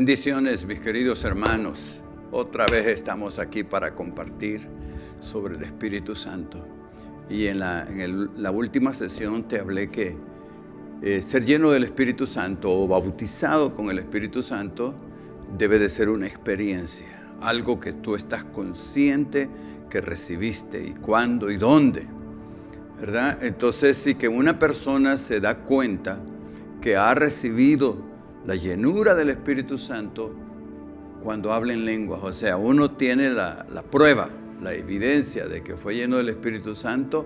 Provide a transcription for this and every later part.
Bendiciones, mis queridos hermanos. Otra vez estamos aquí para compartir sobre el Espíritu Santo. Y en la última sesión te hablé que ser lleno del Espíritu Santo o bautizado con el Espíritu Santo debe de ser una experiencia. Algo que tú estás consciente que recibiste y cuándo y dónde, ¿verdad? Entonces, si que una persona se da cuenta que ha recibido la llenura del Espíritu Santo cuando habla en lenguas. O sea, uno tiene la prueba, la evidencia de que fue lleno del Espíritu Santo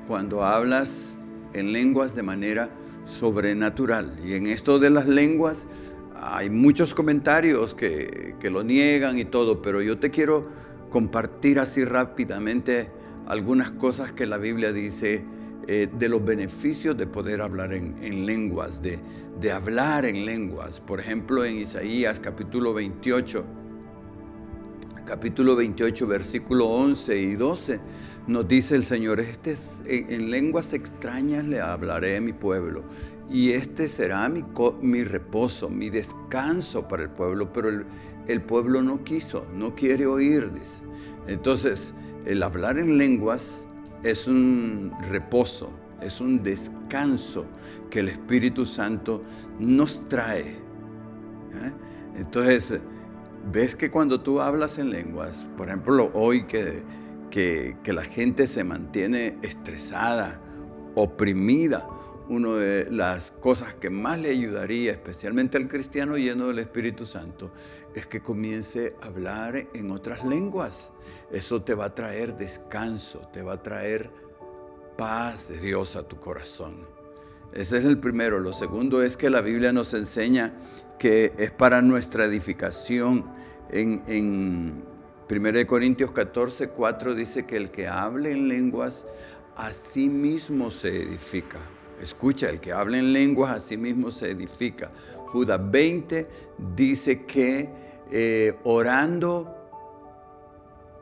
cuando hablas en lenguas de manera sobrenatural. Y en esto de las lenguas hay muchos comentarios que lo niegan y todo, pero yo te quiero compartir así rápidamente algunas cosas que la Biblia dice de los beneficios de poder hablar en lenguas, de hablar en lenguas. Por ejemplo, en Isaías capítulo 28, versículo 11 y 12, nos dice el Señor: en lenguas extrañas le hablaré a mi pueblo, y este será mi reposo, mi descanso para el pueblo. Pero el pueblo no quiere oír, dice. Entonces, el hablar en lenguas es un reposo, es un descanso que el Espíritu Santo nos trae. Entonces, ves que cuando tú hablas en lenguas, por ejemplo, hoy que la gente se mantiene estresada, oprimida, una de las cosas que más le ayudaría, especialmente al cristiano lleno del Espíritu Santo, es que comience a hablar en otras lenguas. Eso te va a traer descanso, te va a traer paz de Dios a tu corazón. Ese es el primero. Lo segundo es que la Biblia nos enseña que es para nuestra edificación. En 1 Corintios 14:4 dice que el que hable en lenguas a sí mismo se edifica. Escucha, el que habla en lenguas a sí mismo se edifica. Judas 20 dice que orando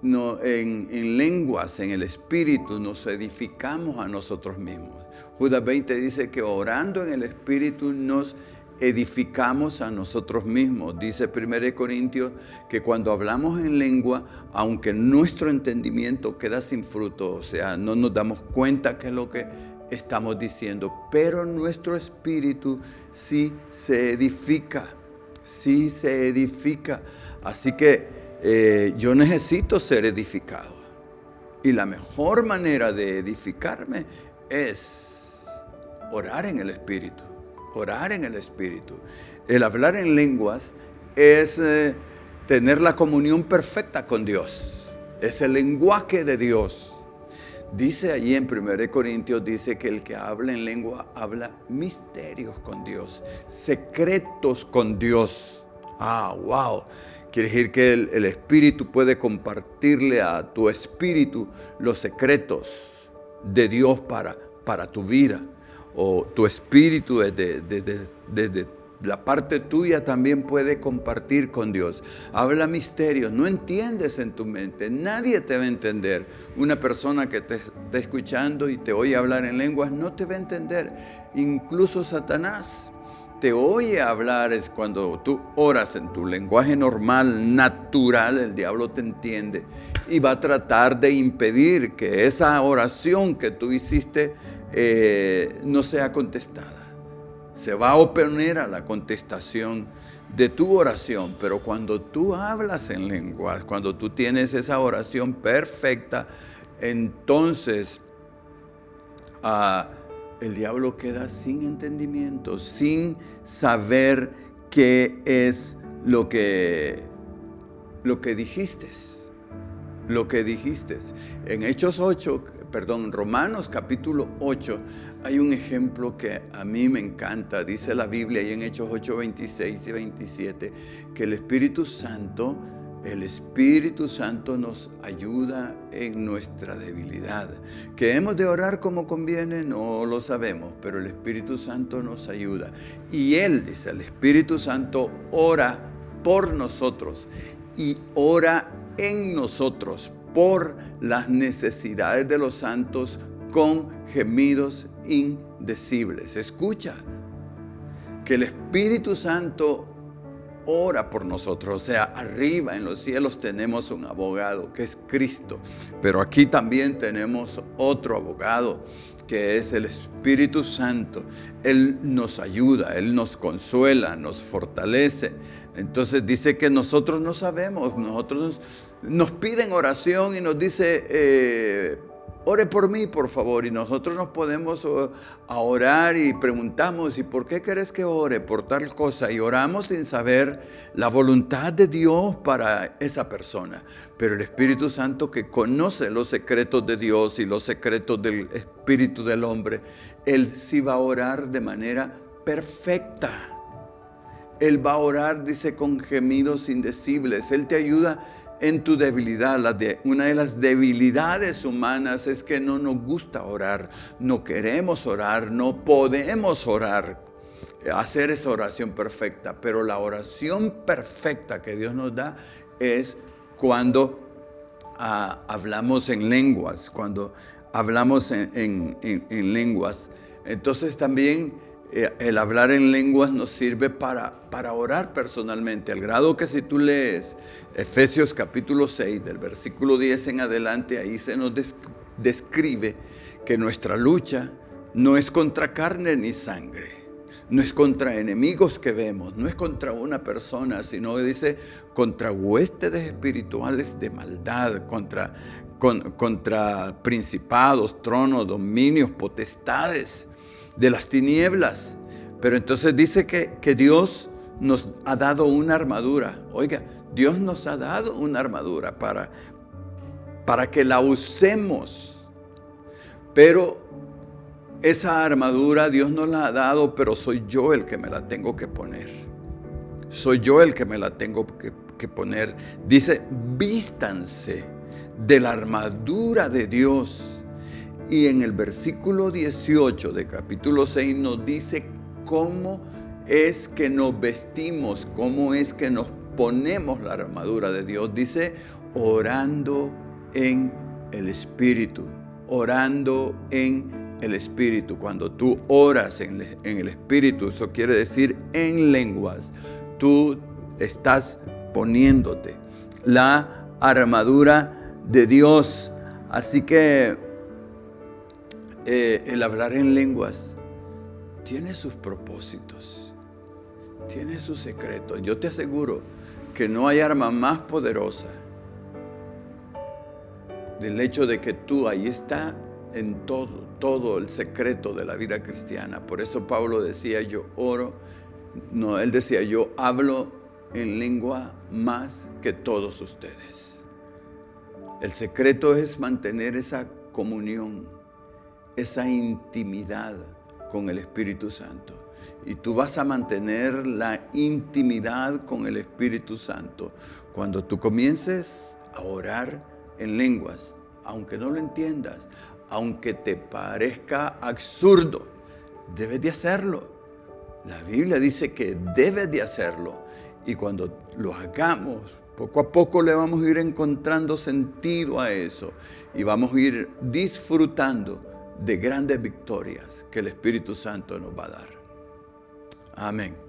en lenguas, en el Espíritu, nos edificamos a nosotros mismos. Judas 20 dice que orando en el Espíritu nos edificamos a nosotros mismos. Dice 1 Corintios que cuando hablamos en lengua, aunque nuestro entendimiento queda sin fruto, o sea, no nos damos cuenta qué es lo que estamos diciendo, pero nuestro espíritu sí se edifica, sí se edifica. Así que yo necesito ser edificado, y la mejor manera de edificarme es orar en el Espíritu, orar en el Espíritu. El hablar en lenguas es tener la comunión perfecta con Dios, es el lenguaje de Dios. Dice allí en 1 Corintios, dice que el que habla en lengua habla misterios con Dios, secretos con Dios. Wow. Quiere decir que el Espíritu puede compartirle a tu espíritu los secretos de Dios para tu vida. O tu espíritu desde la parte tuya también puede compartir con Dios. Habla misterios, no entiendes en tu mente, nadie te va a entender. Una persona que te está escuchando y te oye hablar en lenguas no te va a entender. Incluso Satanás te oye hablar. Es cuando tú oras en tu lenguaje normal, natural, el diablo te entiende y va a tratar de impedir que esa oración que tú hiciste no sea contestada. Se va a oponer a la contestación de tu oración. Pero cuando tú hablas en lenguas, cuando tú tienes esa oración perfecta, entonces el diablo queda sin entendimiento, sin saber qué es lo que dijiste. En Romanos capítulo 8 hay un ejemplo que a mí me encanta. Dice la Biblia y en Hechos 8, 26 y 27 que el Espíritu Santo nos ayuda en nuestra debilidad. Que hemos de orar como conviene, no lo sabemos, pero el Espíritu Santo nos ayuda. Y Él, dice, el Espíritu Santo ora por nosotros y ora en nosotros por las necesidades de los santos con gemidos indecibles. Escucha, que el Espíritu Santo ora por nosotros. O sea, arriba en los cielos tenemos un abogado que es Cristo. Pero aquí también tenemos otro abogado que es el Espíritu Santo. Él nos ayuda, Él nos consuela, nos fortalece. Entonces dice que nosotros no sabemos, nosotros nos piden oración y nos dice, ore por mí, por favor. Y nosotros nos podemos a orar y preguntamos, ¿y por qué querés que ore por tal cosa? Y oramos sin saber la voluntad de Dios para esa persona. Pero el Espíritu Santo, que conoce los secretos de Dios y los secretos del espíritu del hombre, Él sí va a orar de manera perfecta. Él va a orar, dice, con gemidos indecibles. Él te ayuda en tu debilidad. Una de las debilidades humanas es que no nos gusta orar, no queremos orar, no podemos orar, hacer esa oración perfecta. Pero la oración perfecta que Dios nos da es cuando hablamos en lenguas, cuando hablamos en lenguas. Entonces también el hablar en lenguas nos sirve para orar personalmente, al grado que si tú lees Efesios capítulo 6, del versículo 10 en adelante, ahí se nos describe que nuestra lucha no es contra carne ni sangre, no es contra enemigos que vemos, no es contra una persona, sino dice contra huestes espirituales de maldad, contra principados, tronos, dominios, potestades de las tinieblas. Pero entonces dice que Dios nos ha dado una armadura. Oiga, Dios nos ha dado una armadura para que la usemos. Pero esa armadura Dios nos la ha dado, pero soy yo el que me la tengo que poner. Soy yo el que me la tengo que poner. Dice, vístanse de la armadura de Dios. Y en el versículo 18 de capítulo 6 nos dice cómo es que nos vestimos, cómo es que nos ponemos la armadura de Dios. Dice, orando en el Espíritu, orando en el Espíritu. Cuando tú oras en el Espíritu, eso quiere decir en lenguas, tú estás poniéndote la armadura de Dios. Así que el hablar en lenguas tiene sus propósitos, tiene sus secretos. Yo te aseguro que no hay arma más poderosa del hecho de que tú, ahí está en todo el secreto de la vida cristiana. Por eso Pablo decía, yo oro, no, él decía, yo hablo en lengua más que todos ustedes. El secreto es mantener esa comunión, esa intimidad con el Espíritu Santo. Y tú vas a mantener la intimidad con el Espíritu Santo cuando tú comiences a orar en lenguas, aunque no lo entiendas, aunque te parezca absurdo, debes de hacerlo. La Biblia dice que debes de hacerlo. Y cuando lo hagamos, poco a poco le vamos a ir encontrando sentido a eso y vamos a ir disfrutando de grandes victorias que el Espíritu Santo nos va a dar. Amén.